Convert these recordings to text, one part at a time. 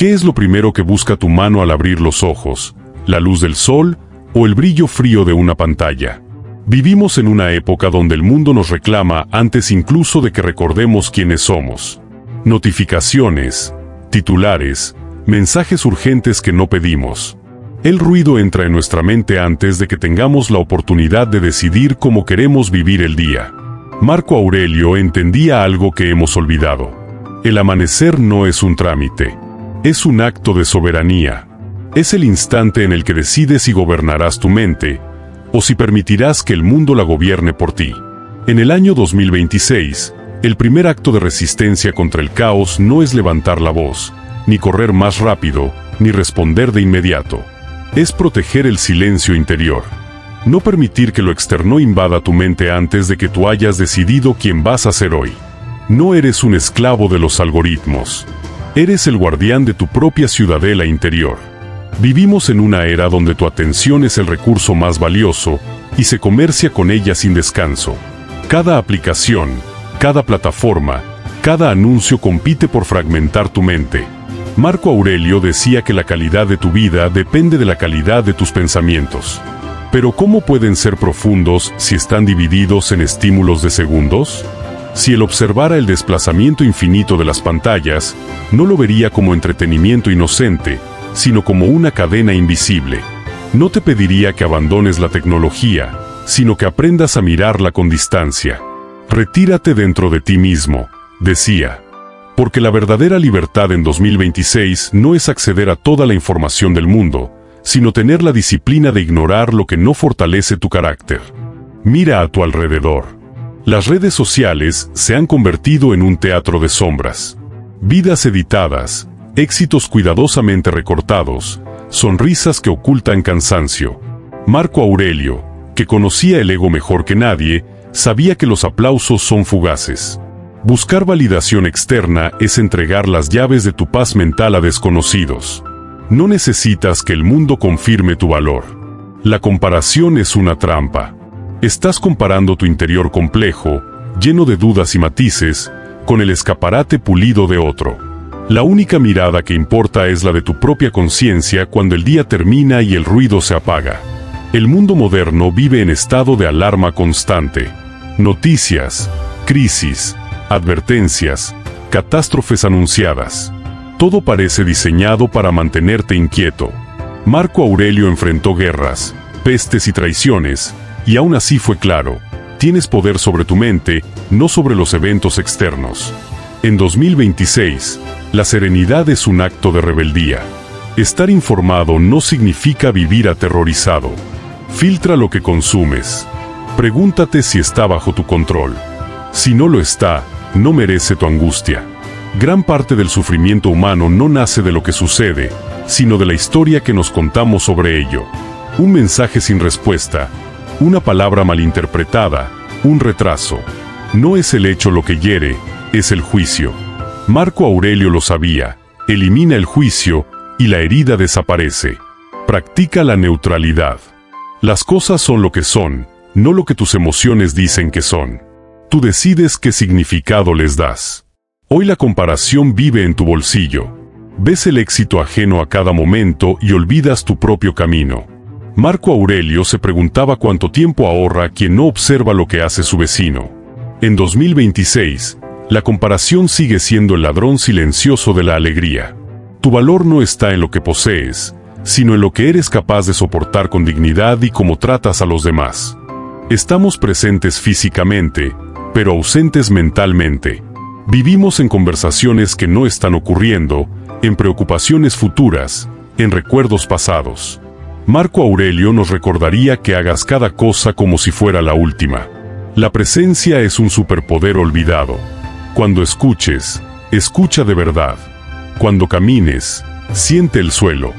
¿Qué es lo primero que busca tu mano al abrir los ojos? ¿La luz del sol o el brillo frío de una pantalla? Vivimos en una época donde el mundo nos reclama antes incluso de que recordemos quiénes somos. Notificaciones, titulares, mensajes urgentes que no pedimos. El ruido entra en nuestra mente antes de que tengamos la oportunidad de decidir cómo queremos vivir el día. Marco Aurelio entendía algo que hemos olvidado. El amanecer no es un trámite. Es un acto de soberanía. Es el instante en el que decides si gobernarás tu mente, o si permitirás que el mundo la gobierne por ti. En el año 2026, el primer acto de resistencia contra el caos no es levantar la voz, ni correr más rápido, ni responder de inmediato. Es proteger el silencio interior. No permitir que lo externo invada tu mente antes de que tú hayas decidido quién vas a ser hoy. No eres un esclavo de los algoritmos. Eres el guardián de tu propia ciudadela interior. Vivimos en una era donde tu atención es el recurso más valioso y se comercia con ella sin descanso. Cada aplicación, cada plataforma, cada anuncio compite por fragmentar tu mente. Marco Aurelio decía que la calidad de tu vida depende de la calidad de tus pensamientos. Pero ¿cómo pueden ser profundos si están divididos en estímulos de segundos? Si él observara el desplazamiento infinito de las pantallas, no lo vería como entretenimiento inocente, sino como una cadena invisible. No te pediría que abandones la tecnología, sino que aprendas a mirarla con distancia. Retírate dentro de ti mismo, decía. Porque la verdadera libertad en 2026 no es acceder a toda la información del mundo, sino tener la disciplina de ignorar lo que no fortalece tu carácter. Mira a tu alrededor. Las redes sociales se han convertido en un teatro de sombras. Vidas editadas, éxitos cuidadosamente recortados, sonrisas que ocultan cansancio. Marco Aurelio, que conocía el ego mejor que nadie, sabía que los aplausos son fugaces. Buscar validación externa es entregar las llaves de tu paz mental a desconocidos. No necesitas que el mundo confirme tu valor. La comparación es una trampa. Estás comparando tu interior complejo, lleno de dudas y matices, con el escaparate pulido de otro. La única mirada que importa es la de tu propia conciencia cuando el día termina y el ruido se apaga. El mundo moderno vive en estado de alarma constante. Noticias, crisis, advertencias, catástrofes anunciadas. Todo parece diseñado para mantenerte inquieto. Marco Aurelio enfrentó guerras, pestes y traiciones, y aún así fue claro: tienes poder sobre tu mente, no sobre los eventos externos. En 2026, la serenidad es un acto de rebeldía. Estar informado no significa vivir aterrorizado. Filtra lo que consumes. Pregúntate si está bajo tu control. Si no lo está, no merece tu angustia. Gran parte del sufrimiento humano no nace de lo que sucede, sino de la historia que nos contamos sobre ello. Un mensaje sin respuesta, una palabra malinterpretada, un retraso. No es el hecho lo que hiere, es el juicio. Marco Aurelio lo sabía. Elimina el juicio y la herida desaparece. Practica la neutralidad. Las cosas son lo que son, no lo que tus emociones dicen que son. Tú decides qué significado les das. Hoy la comparación vive en tu bolsillo. Ves el éxito ajeno a cada momento y olvidas tu propio camino. Marco Aurelio se preguntaba cuánto tiempo ahorra quien no observa lo que hace su vecino. En 2026, la comparación sigue siendo el ladrón silencioso de la alegría. Tu valor no está en lo que posees, sino en lo que eres capaz de soportar con dignidad y cómo tratas a los demás. Estamos presentes físicamente, pero ausentes mentalmente. Vivimos en conversaciones que no están ocurriendo, en preocupaciones futuras, en recuerdos pasados. Marco Aurelio nos recordaría que hagas cada cosa como si fuera la última. La presencia es un superpoder olvidado. Cuando escuches, escucha de verdad. Cuando camines, siente el suelo.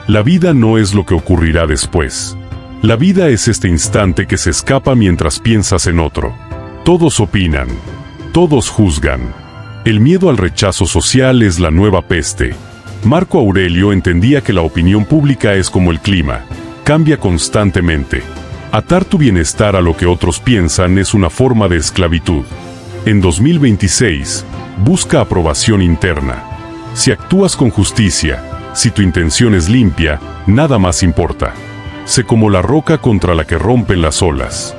La vida no es lo que ocurrirá después. La vida es este instante que se escapa mientras piensas en otro. Todos opinan. Todos juzgan. El miedo al rechazo social es la nueva peste. Marco Aurelio entendía que la opinión pública es como el clima. Cambia constantemente. Atar tu bienestar a lo que otros piensan es una forma de esclavitud. En 2026, busca aprobación interna. Si actúas con justicia, si tu intención es limpia, nada más importa. Sé como la roca contra la que rompen las olas.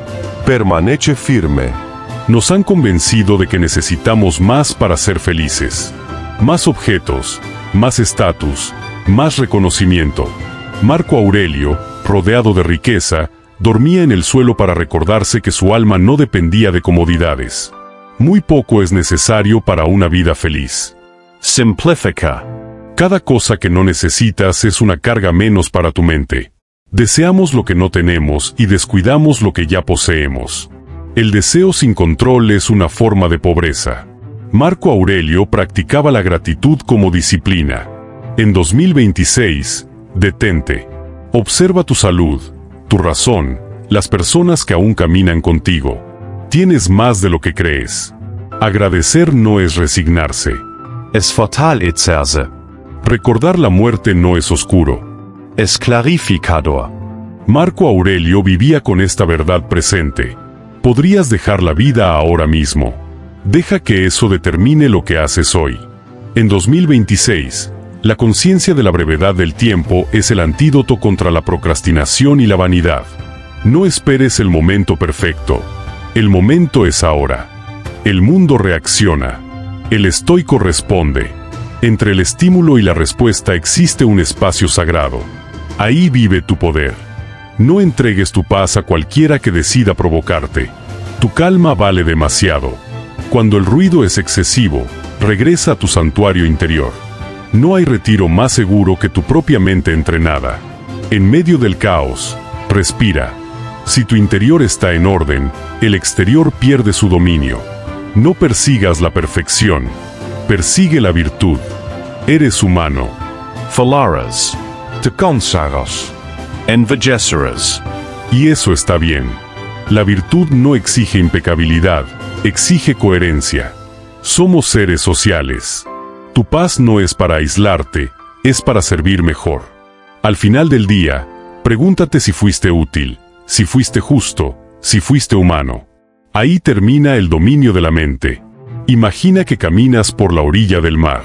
Permanece firme. Nos han convencido de que necesitamos más para ser felices. Más objetos, más estatus, más reconocimiento. Marco Aurelio, rodeado de riqueza, dormía en el suelo para recordarse que su alma no dependía de comodidades. Muy poco es necesario para una vida feliz. Simplifica. Cada cosa que no necesitas es una carga menos para tu mente. Deseamos lo que no tenemos y descuidamos lo que ya poseemos. El deseo sin control es una forma de pobreza. Marco Aurelio practicaba la gratitud como disciplina. En 2026, detente. Observa tu salud, tu razón, las personas que aún caminan contigo. Tienes más de lo que crees. Agradecer no es resignarse. Es fortalecerse. Recordar la muerte no es oscuro. Es clarificador. Marco Aurelio vivía con esta verdad presente. Podrías dejar la vida ahora mismo. Deja que eso determine lo que haces hoy. En 2026, la conciencia de la brevedad del tiempo es el antídoto contra la procrastinación y la vanidad. No esperes el momento perfecto. El momento es ahora. El mundo reacciona. El estoico responde. Entre el estímulo y la respuesta existe un espacio sagrado. Ahí vive tu poder. No entregues tu paz a cualquiera que decida provocarte. Tu calma vale demasiado. Cuando el ruido es excesivo, regresa a tu santuario interior. No hay retiro más seguro que tu propia mente entrenada. En medio del caos, respira. Si tu interior está en orden, el exterior pierde su dominio. No persigas la perfección. Persigue la virtud. Eres humano. Falaras. Te cansaras. Envejecerás. Y eso está bien. La virtud no exige impecabilidad, exige coherencia. Somos seres sociales. Tu paz no es para aislarte, es para servir mejor. Al final del día, pregúntate si fuiste útil, si fuiste justo, si fuiste humano. Ahí termina el dominio de la mente. Imagina que caminas por la orilla del mar.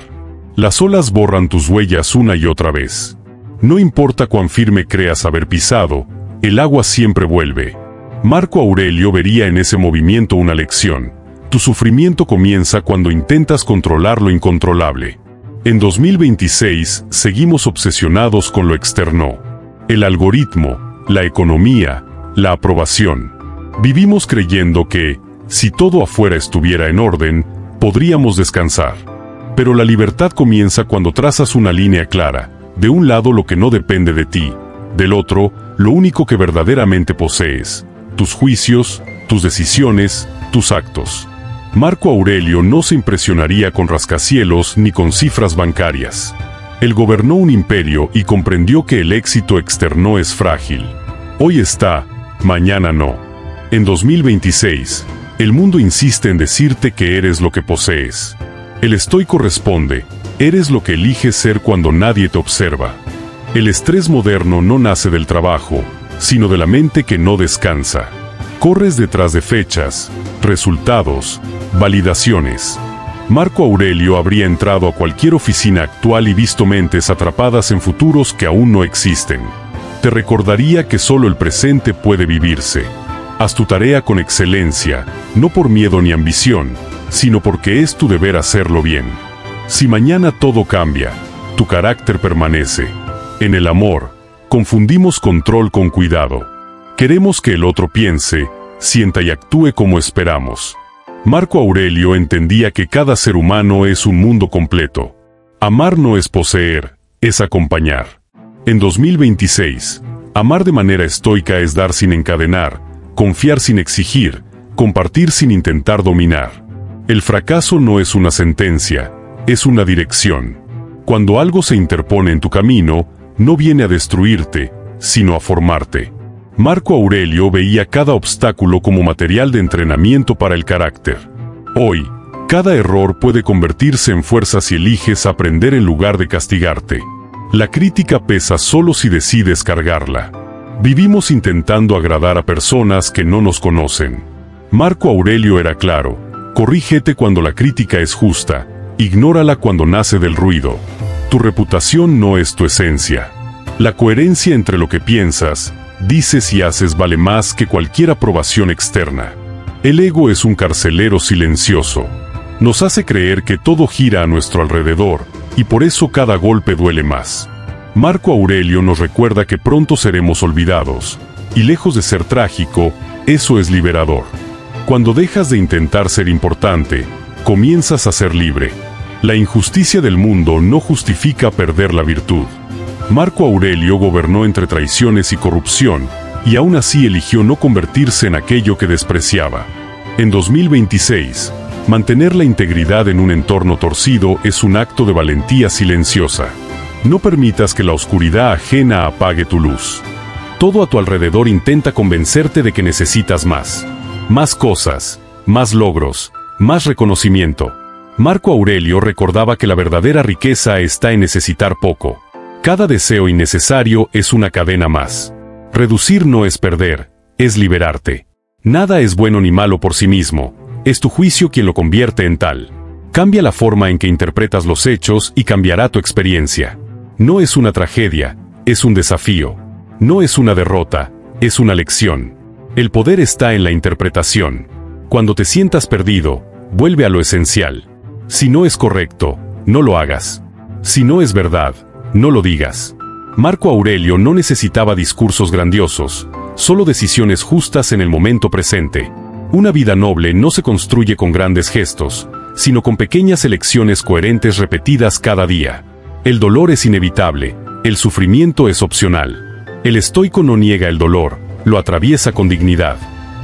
Las olas borran tus huellas una y otra vez. No importa cuán firme creas haber pisado, el agua siempre vuelve. Marco Aurelio vería en ese movimiento una lección. Tu sufrimiento comienza cuando intentas controlar lo incontrolable. En 2026, seguimos obsesionados con lo externo. El algoritmo, la economía, la aprobación. Vivimos creyendo que, si todo afuera estuviera en orden, podríamos descansar. Pero la libertad comienza cuando trazas una línea clara. De un lado lo que no depende de ti, del otro, lo único que verdaderamente posees. Tus juicios, tus decisiones, tus actos. Marco Aurelio no se impresionaría con rascacielos ni con cifras bancarias. Él gobernó un imperio y comprendió que el éxito externo es frágil. Hoy está, mañana no. En 2026, el mundo insiste en decirte que eres lo que posees. El estoico responde, eres lo que eliges ser cuando nadie te observa. El estrés moderno no nace del trabajo, sino de la mente que no descansa. Corres detrás de fechas, resultados, validaciones. Marco Aurelio habría entrado a cualquier oficina actual y visto mentes atrapadas en futuros que aún no existen. Te recordaría que solo el presente puede vivirse. Haz tu tarea con excelencia, no por miedo ni ambición, sino porque es tu deber hacerlo bien. Si mañana todo cambia, tu carácter permanece. En el amor, confundimos control con cuidado. Queremos que el otro piense, sienta y actúe como esperamos. Marco Aurelio entendía que cada ser humano es un mundo completo. Amar no es poseer, es acompañar. En 2026, amar de manera estoica es dar sin encadenar, confiar sin exigir, compartir sin intentar dominar. El fracaso no es una sentencia, es una dirección. Cuando algo se interpone en tu camino, no viene a destruirte, sino a formarte. Marco Aurelio veía cada obstáculo como material de entrenamiento para el carácter. Hoy, cada error puede convertirse en fuerza si eliges aprender en lugar de castigarte. La crítica pesa solo si decides cargarla. Vivimos intentando agradar a personas que no nos conocen. Marco Aurelio era claro, corrígete cuando la crítica es justa, Ignórala cuando nace del ruido. Tu reputación no es tu esencia. La coherencia entre lo que piensas, dices y haces vale más que cualquier aprobación externa. El ego es un carcelero silencioso. Nos hace creer que todo gira a nuestro alrededor, y por eso cada golpe duele más. Marco Aurelio nos recuerda que pronto seremos olvidados, y lejos de ser trágico, eso es liberador. Cuando dejas de intentar ser importante, comienzas a ser libre. La injusticia del mundo no justifica perder la virtud. Marco Aurelio gobernó entre traiciones y corrupción, y aún así eligió no convertirse en aquello que despreciaba. En 2026, mantener la integridad en un entorno torcido es un acto de valentía silenciosa. No permitas que la oscuridad ajena apague tu luz. Todo a tu alrededor intenta convencerte de que necesitas más. Más cosas, más logros, más reconocimiento. Marco Aurelio recordaba que la verdadera riqueza está en necesitar poco. Cada deseo innecesario es una cadena más. Reducir no es perder, es liberarte. Nada es bueno ni malo por sí mismo, es tu juicio quien lo convierte en tal. Cambia la forma en que interpretas los hechos y cambiará tu experiencia. No es una tragedia, es un desafío. No es una derrota, es una lección. El poder está en la interpretación. Cuando te sientas perdido, vuelve a lo esencial. Si no es correcto, no lo hagas. Si no es verdad, no lo digas. Marco Aurelio no necesitaba discursos grandiosos, solo decisiones justas en el momento presente. Una vida noble no se construye con grandes gestos, sino con pequeñas elecciones coherentes repetidas cada día. El dolor es inevitable, el sufrimiento es opcional. El estoico no niega el dolor, lo atraviesa con dignidad.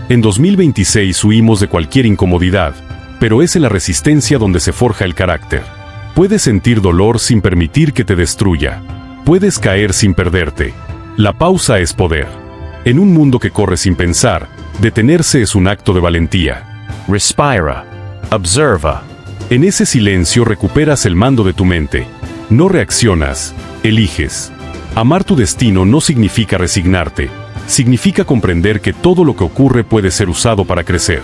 En 2026 huimos de cualquier incomodidad, pero es en la resistencia donde se forja el carácter. Puedes sentir dolor sin permitir que te destruya. Puedes caer sin perderte. La pausa es poder. En un mundo que corre sin pensar, detenerse es un acto de valentía. Respira. Observa. En ese silencio recuperas el mando de tu mente. No reaccionas, eliges. Amar tu destino no significa resignarte, significa comprender que todo lo que ocurre puede ser usado para crecer.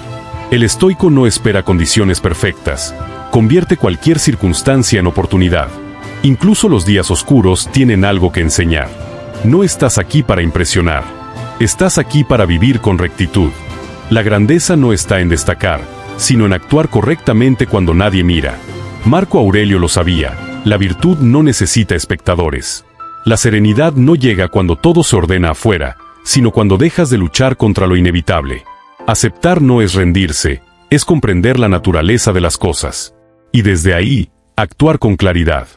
El estoico no espera condiciones perfectas, convierte cualquier circunstancia en oportunidad. Incluso los días oscuros tienen algo que enseñar. No estás aquí para impresionar, estás aquí para vivir con rectitud. La grandeza no está en destacar, sino en actuar correctamente cuando nadie mira. Marco Aurelio lo sabía, la virtud no necesita espectadores. La serenidad no llega cuando todo se ordena afuera, sino cuando dejas de luchar contra lo inevitable. Aceptar no es rendirse, es comprender la naturaleza de las cosas. Y desde ahí, actuar con claridad.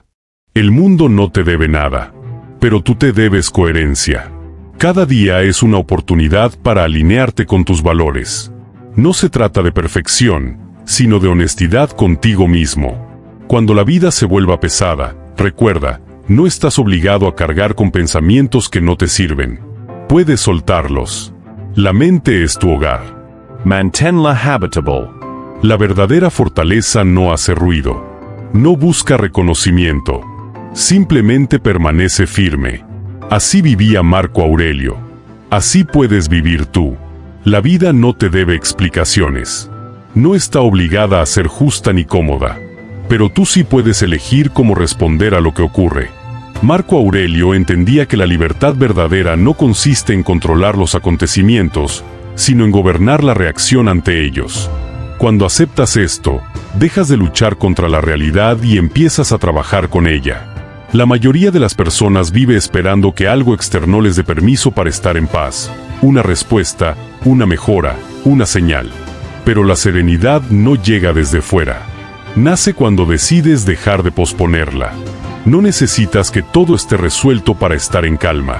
El mundo no te debe nada, pero tú te debes coherencia. Cada día es una oportunidad para alinearte con tus valores. No se trata de perfección, sino de honestidad contigo mismo. Cuando la vida se vuelva pesada, recuerda, no estás obligado a cargar con pensamientos que no te sirven. Puedes soltarlos. La mente es tu hogar. Manténla habitable. La verdadera fortaleza no hace ruido. No busca reconocimiento. Simplemente permanece firme. Así vivía Marco Aurelio. Así puedes vivir tú. La vida no te debe explicaciones. No está obligada a ser justa ni cómoda. Pero tú sí puedes elegir cómo responder a lo que ocurre. Marco Aurelio entendía que la libertad verdadera no consiste en controlar los acontecimientos, sino en gobernar la reacción ante ellos. Cuando aceptas esto, dejas de luchar contra la realidad y empiezas a trabajar con ella. La mayoría de las personas vive esperando que algo externo les dé permiso para estar en paz, una respuesta, una mejora, una señal. Pero la serenidad no llega desde fuera. Nace cuando decides dejar de posponerla. No necesitas que todo esté resuelto para estar en calma.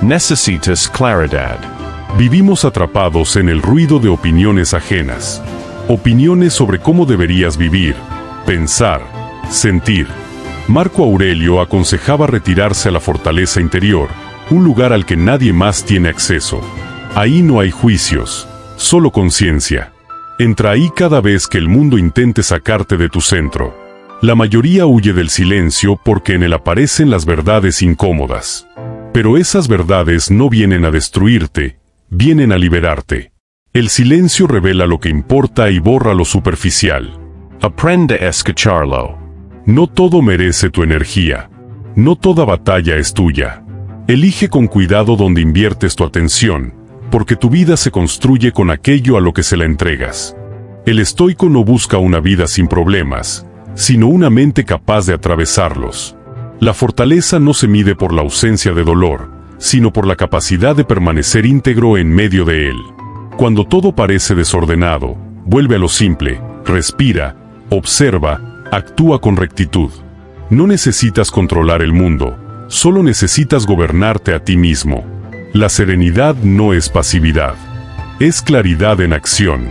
Necesitas claridad. Vivimos atrapados en el ruido de opiniones ajenas. Opiniones sobre cómo deberías vivir, pensar, sentir. Marco Aurelio aconsejaba retirarse a la fortaleza interior, un lugar al que nadie más tiene acceso. Ahí no hay juicios, solo conciencia. Entra ahí cada vez que el mundo intente sacarte de tu centro. La mayoría huye del silencio porque en él aparecen las verdades incómodas. Pero esas verdades no vienen a destruirte, vienen a liberarte. El silencio revela lo que importa y borra lo superficial. Aprende a escucharlo. No todo merece tu energía. No toda batalla es tuya. Elige con cuidado dónde inviertes tu atención, porque tu vida se construye con aquello a lo que se la entregas. El estoico no busca una vida sin problemas, sino una mente capaz de atravesarlos. La fortaleza no se mide por la ausencia de dolor, sino por la capacidad de permanecer íntegro en medio de él. Cuando todo parece desordenado, vuelve a lo simple, respira, observa, actúa con rectitud. No necesitas controlar el mundo, solo necesitas gobernarte a ti mismo. La serenidad no es pasividad. Es claridad en acción.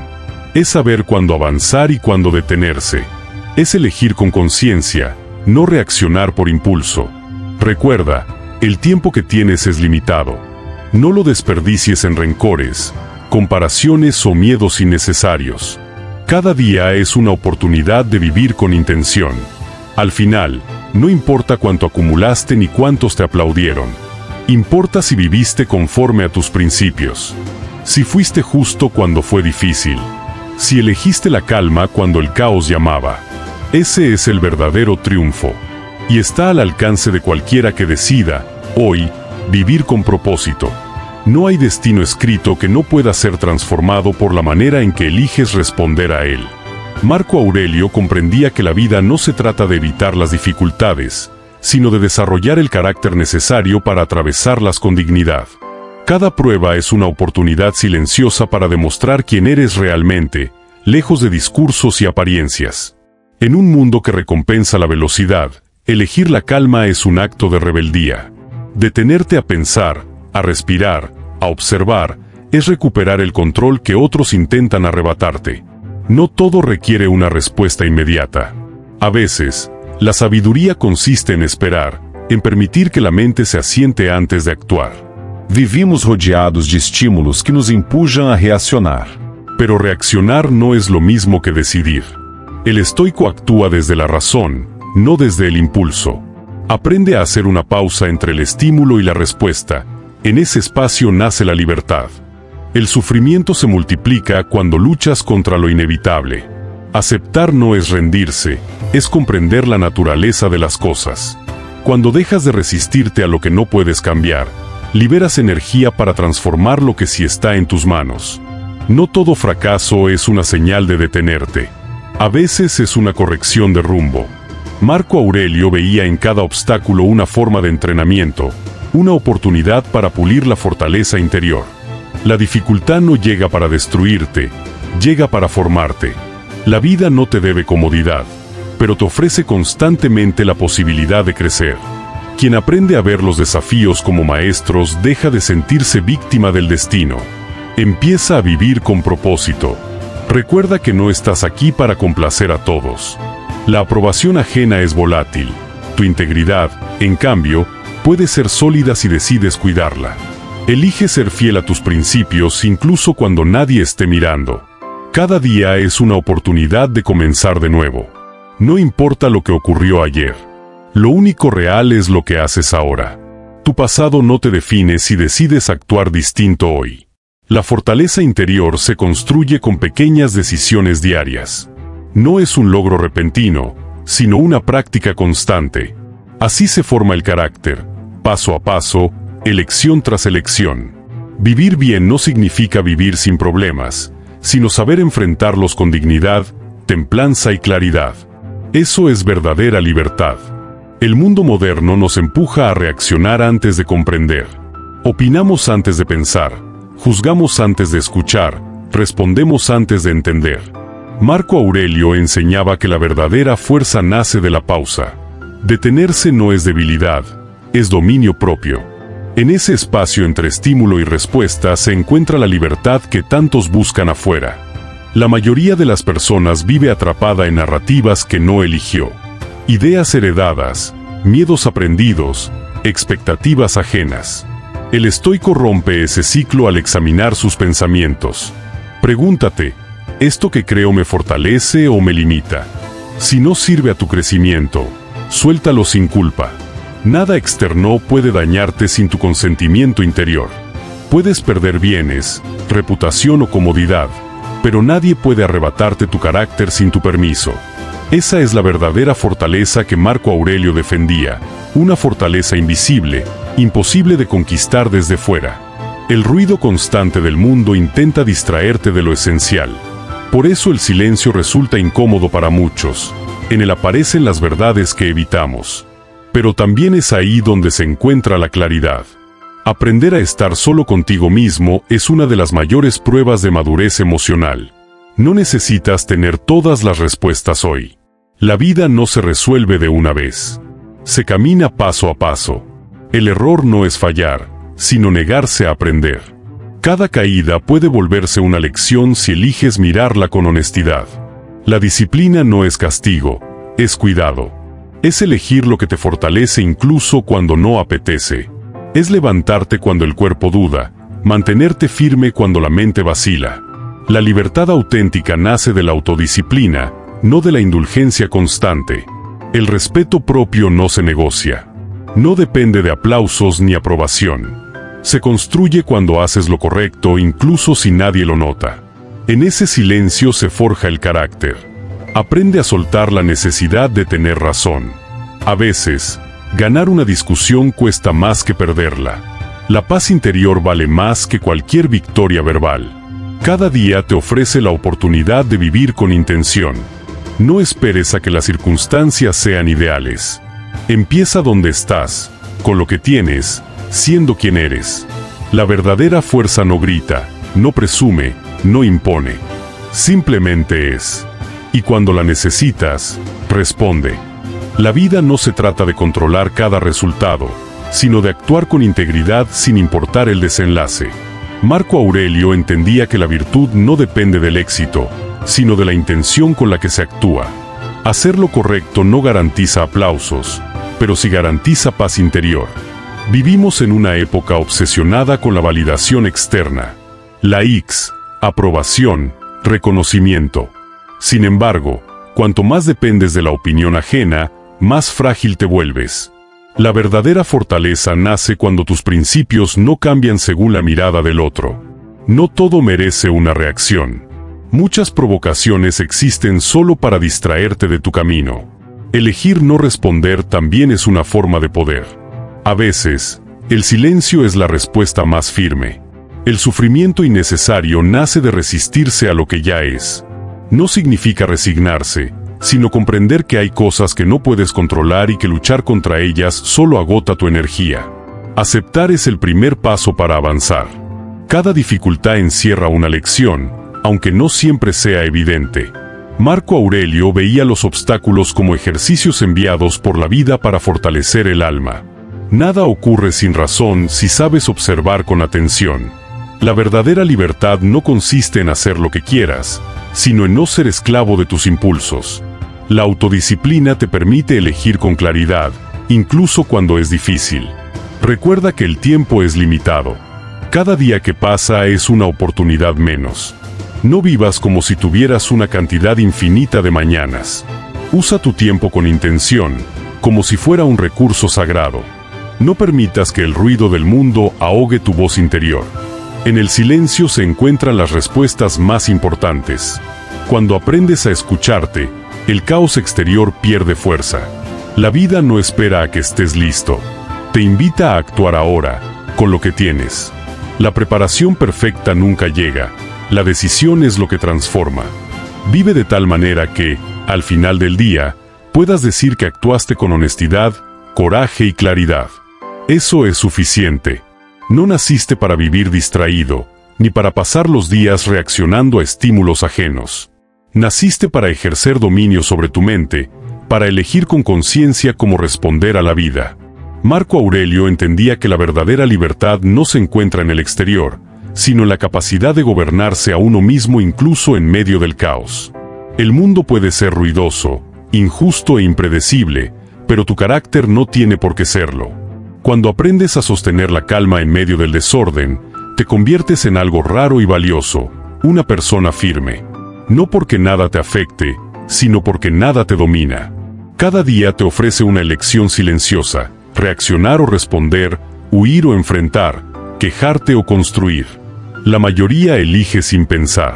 Es saber cuándo avanzar y cuándo detenerse. Es elegir con conciencia, no reaccionar por impulso. Recuerda, el tiempo que tienes es limitado. No lo desperdicies en rencores, comparaciones o miedos innecesarios. Cada día es una oportunidad de vivir con intención. Al final, no importa cuánto acumulaste ni cuántos te aplaudieron. Importa si viviste conforme a tus principios. Si fuiste justo cuando fue difícil. Si elegiste la calma cuando el caos llamaba. Ese es el verdadero triunfo. Y está al alcance de cualquiera que decida, hoy, vivir con propósito. No hay destino escrito que no pueda ser transformado por la manera en que eliges responder a él. Marco Aurelio comprendía que la vida no se trata de evitar las dificultades, sino de desarrollar el carácter necesario para atravesarlas con dignidad. Cada prueba es una oportunidad silenciosa para demostrar quién eres realmente, lejos de discursos y apariencias. En un mundo que recompensa la velocidad, elegir la calma es un acto de rebeldía. Detenerte a pensar, a respirar, a observar, es recuperar el control que otros intentan arrebatarte. No todo requiere una respuesta inmediata. A veces, la sabiduría consiste en esperar, en permitir que la mente se asiente antes de actuar. Vivimos rodeados de estímulos que nos empujan a reaccionar. Pero reaccionar no es lo mismo que decidir. El estoico actúa desde la razón, no desde el impulso. Aprende a hacer una pausa entre el estímulo y la respuesta. En ese espacio nace la libertad. El sufrimiento se multiplica cuando luchas contra lo inevitable. Aceptar no es rendirse, es comprender la naturaleza de las cosas. Cuando dejas de resistirte a lo que no puedes cambiar, liberas energía para transformar lo que sí está en tus manos. No todo fracaso es una señal de detenerte. A veces es una corrección de rumbo. Marco Aurelio veía en cada obstáculo una forma de entrenamiento, una oportunidad para pulir la fortaleza interior. La dificultad no llega para destruirte, llega para formarte. La vida no te debe comodidad, pero te ofrece constantemente la posibilidad de crecer. Quien aprende a ver los desafíos como maestros deja de sentirse víctima del destino. Empieza a vivir con propósito. Recuerda que no estás aquí para complacer a todos. La aprobación ajena es volátil. Tu integridad, en cambio, puede ser sólida si decides cuidarla. Elige ser fiel a tus principios incluso cuando nadie esté mirando. Cada día es una oportunidad de comenzar de nuevo. No importa lo que ocurrió ayer. Lo único real es lo que haces ahora. Tu pasado no te define si decides actuar distinto hoy. La fortaleza interior se construye con pequeñas decisiones diarias. No es un logro repentino, sino una práctica constante. Así se forma el carácter, paso a paso, elección tras elección. Vivir bien no significa vivir sin problemas, sino saber enfrentarlos con dignidad, templanza y claridad. Eso es verdadera libertad. El mundo moderno nos empuja a reaccionar antes de comprender. Opinamos antes de pensar, juzgamos antes de escuchar, respondemos antes de entender. Marco Aurelio enseñaba que la verdadera fuerza nace de la pausa. Detenerse no es debilidad, es dominio propio. En ese espacio entre estímulo y respuesta se encuentra la libertad que tantos buscan afuera. La mayoría de las personas vive atrapada en narrativas que no eligió. Ideas heredadas, miedos aprendidos, expectativas ajenas. El estoico rompe ese ciclo al examinar sus pensamientos. Pregúntate, ¿esto que creo me fortalece o me limita? Si no sirve a tu crecimiento, suéltalo sin culpa. Nada externo puede dañarte sin tu consentimiento interior. Puedes perder bienes, reputación o comodidad, pero nadie puede arrebatarte tu carácter sin tu permiso. Esa es la verdadera fortaleza que Marco Aurelio defendía, una fortaleza invisible, imposible de conquistar desde fuera. El ruido constante del mundo intenta distraerte de lo esencial. Por eso el silencio resulta incómodo para muchos. En él aparecen las verdades que evitamos. Pero también es ahí donde se encuentra la claridad. Aprender a estar solo contigo mismo es una de las mayores pruebas de madurez emocional. No necesitas tener todas las respuestas hoy. La vida no se resuelve de una vez. Se camina paso a paso. El error no es fallar, sino negarse a aprender. Cada caída puede volverse una lección si eliges mirarla con honestidad. La disciplina no es castigo, es cuidado. Es elegir lo que te fortalece incluso cuando no apetece. Es levantarte cuando el cuerpo duda, mantenerte firme cuando la mente vacila. La libertad auténtica nace de la autodisciplina, no de la indulgencia constante. El respeto propio no se negocia. No depende de aplausos ni aprobación. Se construye cuando haces lo correcto incluso si nadie lo nota. En ese silencio se forja el carácter. Aprende a soltar la necesidad de tener razón. A veces, ganar una discusión cuesta más que perderla. La paz interior vale más que cualquier victoria verbal. Cada día te ofrece la oportunidad de vivir con intención. No esperes a que las circunstancias sean ideales. Empieza donde estás, con lo que tienes, siendo quien eres. La verdadera fuerza no grita, no presume, no impone. Simplemente es. Y cuando la necesitas, responde. La vida no se trata de controlar cada resultado, sino de actuar con integridad sin importar el desenlace. Marco Aurelio entendía que la virtud no depende del éxito, sino de la intención con la que se actúa. Hacer lo correcto no garantiza aplausos, pero sí garantiza paz interior. Vivimos en una época obsesionada con la validación externa. Likes, aprobación, reconocimiento. Sin embargo, cuanto más dependes de la opinión ajena, más frágil te vuelves. La verdadera fortaleza nace cuando tus principios no cambian según la mirada del otro. No todo merece una reacción. Muchas provocaciones existen solo para distraerte de tu camino. Elegir no responder también es una forma de poder. A veces, el silencio es la respuesta más firme. El sufrimiento innecesario nace de resistirse a lo que ya es. No significa resignarse, sino comprender que hay cosas que no puedes controlar y que luchar contra ellas solo agota tu energía. Aceptar es el primer paso para avanzar. Cada dificultad encierra una lección, aunque no siempre sea evidente. Marco Aurelio veía los obstáculos como ejercicios enviados por la vida para fortalecer el alma. Nada ocurre sin razón si sabes observar con atención. La verdadera libertad no consiste en hacer lo que quieras, sino en no ser esclavo de tus impulsos. La autodisciplina te permite elegir con claridad, incluso cuando es difícil. Recuerda que el tiempo es limitado. Cada día que pasa es una oportunidad menos. No vivas como si tuvieras una cantidad infinita de mañanas. Usa tu tiempo con intención, como si fuera un recurso sagrado. No permitas que el ruido del mundo ahogue tu voz interior. En el silencio se encuentran las respuestas más importantes. Cuando aprendes a escucharte, el caos exterior pierde fuerza. La vida no espera a que estés listo. Te invita a actuar ahora, con lo que tienes. La preparación perfecta nunca llega. La decisión es lo que transforma. Vive de tal manera que, al final del día, puedas decir que actuaste con honestidad, coraje y claridad. Eso es suficiente. No naciste para vivir distraído, ni para pasar los días reaccionando a estímulos ajenos. Naciste para ejercer dominio sobre tu mente, para elegir con conciencia cómo responder a la vida. Marco Aurelio entendía que la verdadera libertad no se encuentra en el exterior, sino en la capacidad de gobernarse a uno mismo incluso en medio del caos. El mundo puede ser ruidoso, injusto e impredecible, pero tu carácter no tiene por qué serlo. Cuando aprendes a sostener la calma en medio del desorden, te conviertes en algo raro y valioso, una persona firme. No porque nada te afecte, sino porque nada te domina. Cada día te ofrece una elección silenciosa, reaccionar o responder, huir o enfrentar, quejarte o construir. La mayoría elige sin pensar.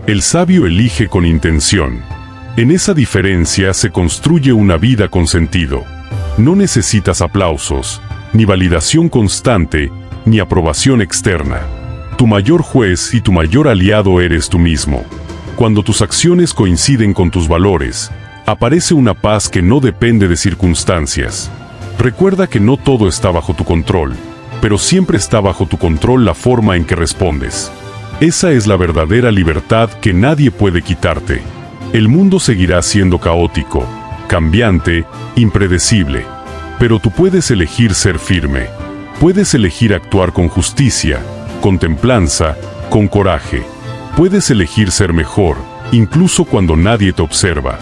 El sabio elige con intención. En esa diferencia se construye una vida con sentido. No necesitas aplausos, ni validación constante, ni aprobación externa. Tu mayor juez y tu mayor aliado eres tú mismo. Cuando tus acciones coinciden con tus valores, aparece una paz que no depende de circunstancias. Recuerda que no todo está bajo tu control, pero siempre está bajo tu control la forma en que respondes. Esa es la verdadera libertad que nadie puede quitarte. El mundo seguirá siendo caótico, cambiante, impredecible, pero tú puedes elegir ser firme. Puedes elegir actuar con justicia, con templanza, con coraje. Puedes elegir ser mejor, incluso cuando nadie te observa.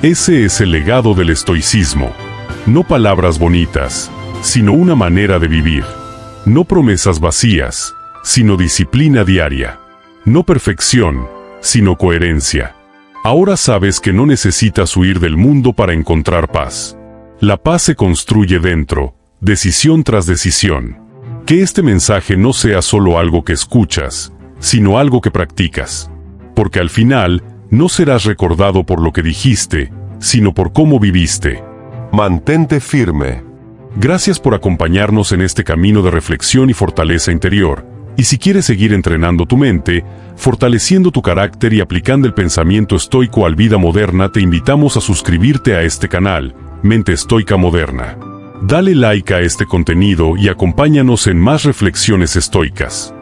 Ese es el legado del estoicismo. No palabras bonitas, sino una manera de vivir. No promesas vacías, sino disciplina diaria. No perfección, sino coherencia. Ahora sabes que no necesitas huir del mundo para encontrar paz. La paz se construye dentro, decisión tras decisión. Que este mensaje no sea solo algo que escuchas, sino algo que practicas. Porque al final, no serás recordado por lo que dijiste, sino por cómo viviste. Mantente firme. Gracias por acompañarnos en este camino de reflexión y fortaleza interior. Y si quieres seguir entrenando tu mente, fortaleciendo tu carácter y aplicando el pensamiento estoico a la vida moderna, te invitamos a suscribirte a este canal, Mente Estoica Moderna. Dale like a este contenido y acompáñanos en más reflexiones estoicas.